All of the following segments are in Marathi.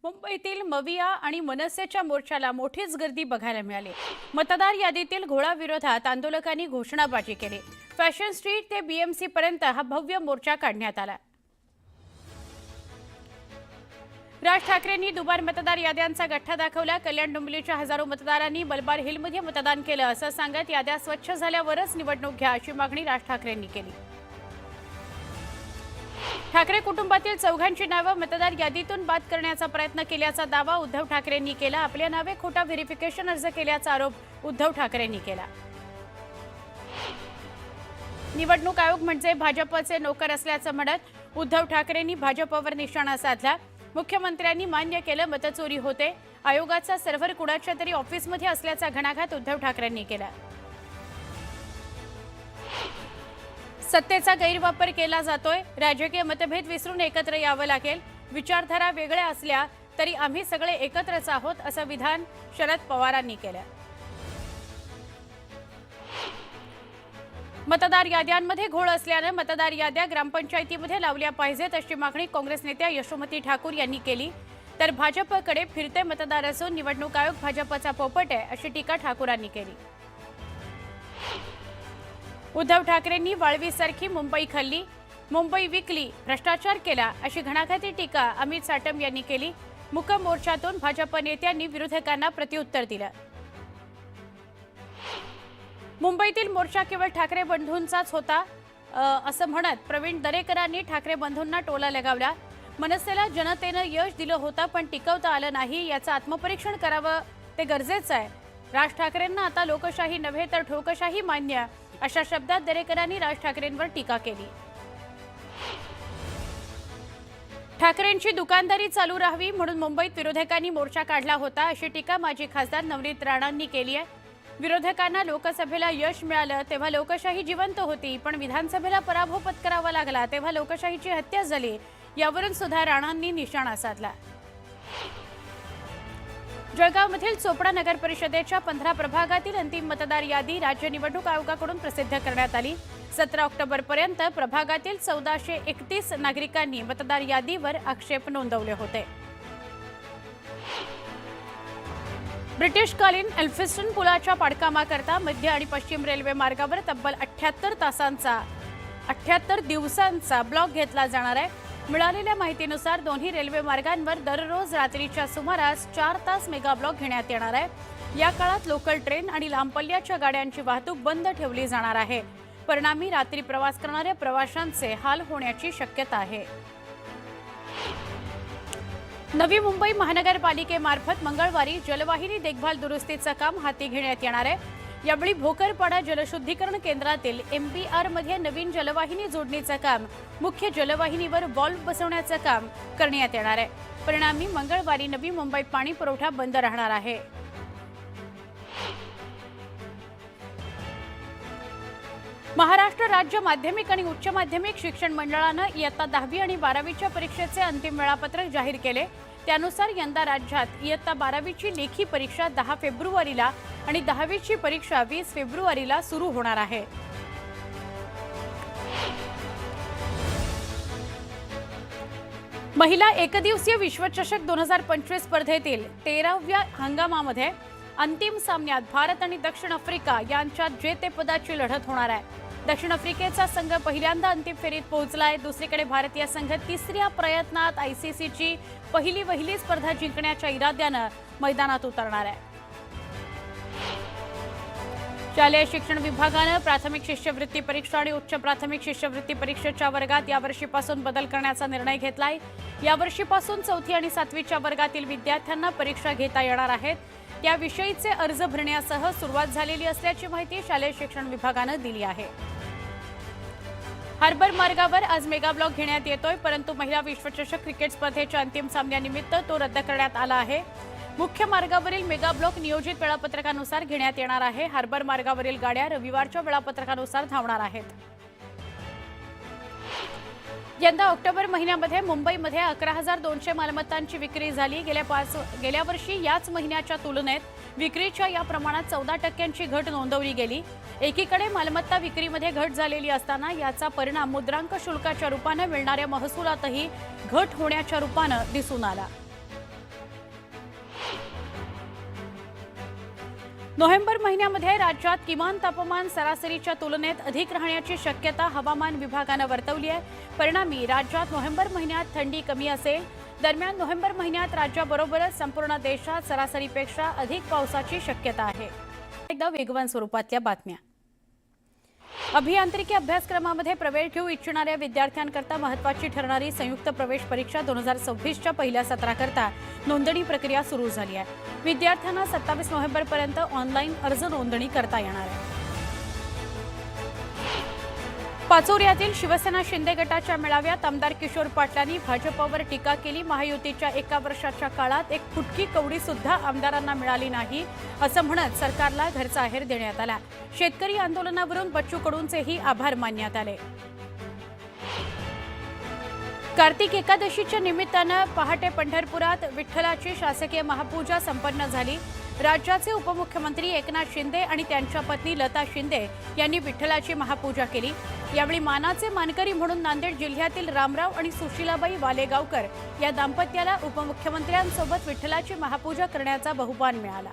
मुंबईतील मविया आणि मनसेच्या मोर्चाला मोठीच गर्दी बघायला मिळाली। मतदार यादीतील घोळाविरोधात आंदोलकांनी घोषणाबाजी केली। फॅशन स्ट्रीट ते बीएमसी पर्यंत हा भव्य मोर्चा काढण्यात आला। राज ठाकरेंनी दुबार मतदार याद्यांचा गठ्ठा दाखवला। कल्याण डोंबिवलीच्या हजारो मतदारांनी मलबार हिलमध्ये मतदान केलं असं सांगत याद्या स्वच्छ झाल्यावरच निवडणूक घ्या अशी मागणी राज ठाकरेंनी केली। ठाकरे कुटुंबातील चौघांची नावे मतदार यादीतून बाद करण्याचा प्रयत्न केल्याचा दावा उद्धव ठाकरेंनी केला। आपल्या नावे खोटा व्हेरिफिकेशन अर्ज केल्याचा आरोप उद्धव ठाकरेंनी केला। निवडणूक आयोग म्हणजे भाजपचे नोकर असल्याचं म्हणत उद्धव ठाकरेंनी भाजपवर निशाणा साधला। मुख्यमंत्र्यांनी मान्य केलं मतचोरी होते। आयोगाचा सर्व्हर कुणाच्या तरी ऑफिसमध्ये असल्याचा घणाघात उद्धव ठाकरेंनी केला। सत्तेचा गैरवापर केला जातोय। राजकीय मतभेद विसरून एकत्र यावं लागेल। विचारधारा वेगळ्या असल्या तरी आम्ही सगळे एकत्रच आहोत असं विधान शरद पवारांनी केलं। मतदार याद्यांमध्ये घोळ असल्याने मतदार याद्या ग्रामपंचायतीमध्ये लावल्या पाहिजेत अशी मागणी काँग्रेस नेत्या यशोमती ठाकूर यांनी केली। तर भाजपकडे फिरते मतदार असून निवडणूक आयोग भाजपचा पोपट आहे अशी टीका ठाकूरांनी केली। उद्धव ठाकरेंनी वाळवीसारखी मुंबई खाल्ली, मुंबई विकली, भ्रष्टाचार केला अशी घणाघाती टीका अमित साटम यांनी केली। मुक मोर्चातून भाजप नेत्यांनी विरोधकांना प्रत्युत्तर दिलं। मुंबईतील मोर्चा केवळ ठाकरे बंधूंचाच होता असं म्हणत प्रवीण दरेकरांनी ठाकरे बंधूंना टोला लगावला। मनसेला जनतेनं यश दिलं होतं पण टिकवता आलं नाही, याचं आत्मपरीक्षण करावं ते गरजेचं आहे। राज ठाकरेंना आता लोकशाही नव्हे तर ठोकशाही मान्य अशा शब्दात दरेकरांनी राज ठाकरेंवर टीका केली। ठाकरेंची दुकानदारी चालू राहावी म्हणून मुंबईत विरोधकांनी मोर्चा काढला होता अशी टीका माजी खासदार नवनीत राणांनी केली आहे। विरोधकांना लोकसभेला यश मिळालं तेव्हा लोकशाही जिवंत होती, पण विधानसभेला पराभव पत्करावा लागला तेव्हा लोकशाहीची हत्या झाली, यावरून सुद्धा राणांनी निशाणा साधला। जळगावमधील चोपडा नगर परिषदेच्या 15 प्रभागातील अंतिम मतदार यादी राज्य निवडणूक आयोगाकडून प्रसिद्ध करण्यात आली। 17 ऑक्टोबरपर्यंत प्रभागातील 1431 नागरिकांनी मतदार यादीवर आक्षेप नोंदवले होते। ब्रिटिशकालीन एल्फिस्टन पुलाच्या पाडकामाकरता मध्य आणि पश्चिम रेल्वे मार्गावर तब्बल 78 दिवसांचा ब्लॉक घेतला जाणार आहे। मिळालेल्या माहितीनुसार दोन्ही रेल्वे मार्गांवर दररोज रात्रीच्या सुमारास 4 तास मेगा ब्लॉक घेण्यात येणार आहे। या काळात लोकल ट्रेन आणि लांब पल्ल्याच्या गाड्यांची वाहतूक बंद ठेवली जाणार आहे। परिणामी रात्री प्रवास करणाऱ्या प्रवाशांचे हाल होण्याची शक्यता आहे। नवी मुंबई महानगरपालिकेमार्फत मंगळवारी जलवाहिनी देखभाल दुरुस्तीचं काम हाती घेण्यात येणार आहे। यावेळी भोकरपाडा जलशुद्धीकरण केंद्रातील MPR मध्ये नवीन जलवाहिनी जोडणीचं काम, मुख्य जलवाहिनीवर व्हॉल्व्ह बसवण्याचं काम करण्यात येणार आहे। परिणामी मंगळवारी नवी मुंबईत पाणी पुरवठा बंद राहणार आहे। महाराष्ट्र राज्य माध्यमिक आणि उच्च माध्यमिक शिक्षण मंडळानं इयत्ता 10वी आणि 12वीच्या परीक्षेचे अंतिम वेळापत्रक जाहीर केले। त्यानुसार यंदा राज्यात इयत्ता 12वीची लेखी परीक्षा 10 फेब्रुवारीला आणि 10वीची परीक्षा 20 फेब्रुवारीला सुरू होणार आहे। महिला एकदिवसीय विश्वचषक 2025 स्पर्धेतील 13व्या हंगामामध्ये अंतिम सामन्यात भारत आणि दक्षिण आफ्रिका यांच्यात जेतेपदाची लढत होणार आहे। दक्षिण आफ्रिकेचा संघ पहिल्यांदा अंतिम फेरीत पोहोचलाय। दुसरीकडे भारतीय संघ तिसऱ्या प्रयत्नात ICCची पहिली स्पर्धा जिंकण्याच्या इराद्यानं मैदानात उतरणार आहे। शालेय शिक्षण विभागानं प्राथमिक शिष्यवृत्ती परीक्षा आणि उच्च प्राथमिक शिष्यवृत्ती परीक्षेच्या वर्गात यावर्षीपासून बदल करण्याचा निर्णय घेतलाय। यावर्षीपासून 4थी आणि 7वीच्या वर्गातील विद्यार्थ्यांना परीक्षा घेता येणार आहेत। त्याविषयीचे अर्ज भरण्यासह सुरुवात झालेली असल्याची माहिती शालेय शिक्षण विभागानं दिली आहे। हार्बर मार्गावर आज मेगा ब्लॉक घेण्यात येतोय, परंतु महिला विश्वचषक क्रिकेट स्पर्धेच्या अंतिम सामन्यानिमित्त तो रद्द करण्यात आला आहे। मुख्य मार्गावरील मेगा ब्लॉक नियोजित वेळापत्रकानुसार घेण्यात येणार आहे। हार्बर मार्गावरील गाड्या रविवारच्या वेळापत्रकानुसार धावणार आहेत। यंदा ऑक्टोबर महिन्यामध्ये मुंबईमध्ये 11,200 मालमत्तांची विक्री झाली। गेल्या वर्षी याच महिन्याच्या तुलनेत विक्रीच्या या प्रमाणात 14% घट नोंदवली गेली। एकीकडे मालमत्ता विक्रीमध्ये घट झालेली असताना याचा परिणाम मुद्रांक शुल्काच्या रूपाने मिळणाऱ्या महसुलातही घट होण्याच्या रूपाने दिसून आला। नोव्हेंबर महिन्यामध्ये राज्यात किमान तापमान सरासरीच्या तुलनेत अधिक राहण्याची शक्यता हवामान विभागानं वर्तवली आहे। परिणामी राज्यात नोव्हेंबर महिन्यात थंडी कमी असेल। दरम्यान नोव्हेंबर महिन्यात राज्याबरोबरच संपूर्ण देशात सरासरीपेक्षा अधिक पावसाची शक्यता आहे। एकदा वेगवान स्वरूपातल्या बातम्या। अभियांत्रिकी अभ्यासक्रमामध्ये प्रवेश घेऊ इच्छिणाऱ्या विद्यार्थ्यांकरता महत्त्वाची ठरणारी संयुक्त प्रवेश परीक्षा 2026च्या पहिल्या सत्राकरता नोंदणी प्रक्रिया सुरू झाली आहे। विद्यार्थ्यांना 27 नोव्हेंबरपर्यंत ऑनलाईन अर्ज नोंदणी करता येणार आहे। पाचोर्यातील शिवसेना शिंदे गटाच्या मेळाव्यात आमदार किशोर पाटलांनी भाजपवर टीका केली। महायुतीच्या 1 वर्षाच्या काळात एक फुटकी कवडी सुद्धा आमदारांना मिळाली नाही असं म्हणत सरकारला घरचा आहेर देण्यात आला। शेतकरी आंदोलनावरून बच्चू कडूंचेही आभार मानण्यात आले। कार्तिक एकादशीच्या निमित्तानं पहाटे पंढरपुरात विठ्ठलाची शासकीय महापूजा संपन्न झाली। राज्याचे उपमुख्यमंत्री एकनाथ शिंदे आणि त्यांच्या पत्नी लता शिंदे यांनी विठ्ठलाची महापूजा केली। यावेळी मानाचे मानकरी म्हणून नांदेड जिल्ह्यातील रामराव आणि सुशीलाबाई वालेगावकर या दाम्पत्याला उपमुख्यमंत्र्यांसोबत विठ्ठलाची महापूजा करण्याचा बहुमान मिळाला।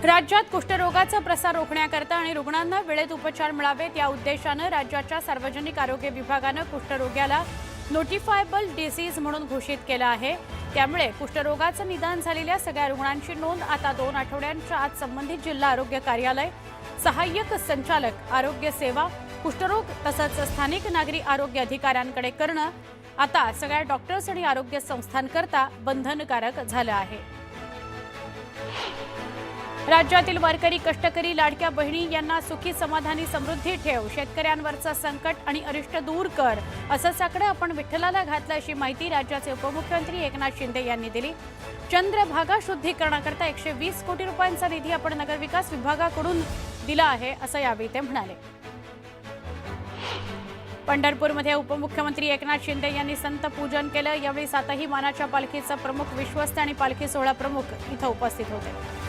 राज्यात कुष्ठरोगाचा प्रसार रोखण्याकरता आणि रुग्णांना वेळेत उपचार मिळावेत या उद्देशानं राज्याच्या सार्वजनिक आरोग्य विभागानं कुष्ठरोग्याला नोटिफायबल डिसीज म्हणून घोषित केलं आहे। त्यामुळे कुष्ठरोगाचं निदान झालेल्या सगळ्या रुग्णांची नोंद आता 2 आठवड्यांच्या आत संबंधित जिल्हा आरोग्य कार्यालय, सहाय्यक संचालक आरोग्य सेवा, कुष्ठरोग तसंच स्थानिक नागरी आरोग्य अधिकाऱ्यांकडे करणं आता सगळ्या डॉक्टर्स आणि आरोग्य संस्थांकरता बंधनकारक झालं आहे। राज्यातील वारकरी, कष्टकरी, लाडक्या बहिणी यांना सुखी समाधानी समृद्धी ठेव, शेतकऱ्यांवरचं संकट आणि अरिष्ट दूर कर असं साकडं आपण विठ्ठलाला घातलं अशी माहिती राज्याचे उपमुख्यमंत्री एकनाथ शिंदे यांनी दिली। चंद्रभागा शुद्धीकरणाकरता 120 कोटी रुपयांचा निधी आपण नगरविकास विभागाकडून दिला आहे असं यावेळी ते म्हणाले। पंढरपूरमध्ये उपमुख्यमंत्री एकनाथ शिंदे यांनी संत पूजन केलं। यावेळी 7ही मानाच्या पालखीचा प्रमुख, विश्वस्त आणि पालखी सोहळा प्रमुख इथं उपस्थित होते।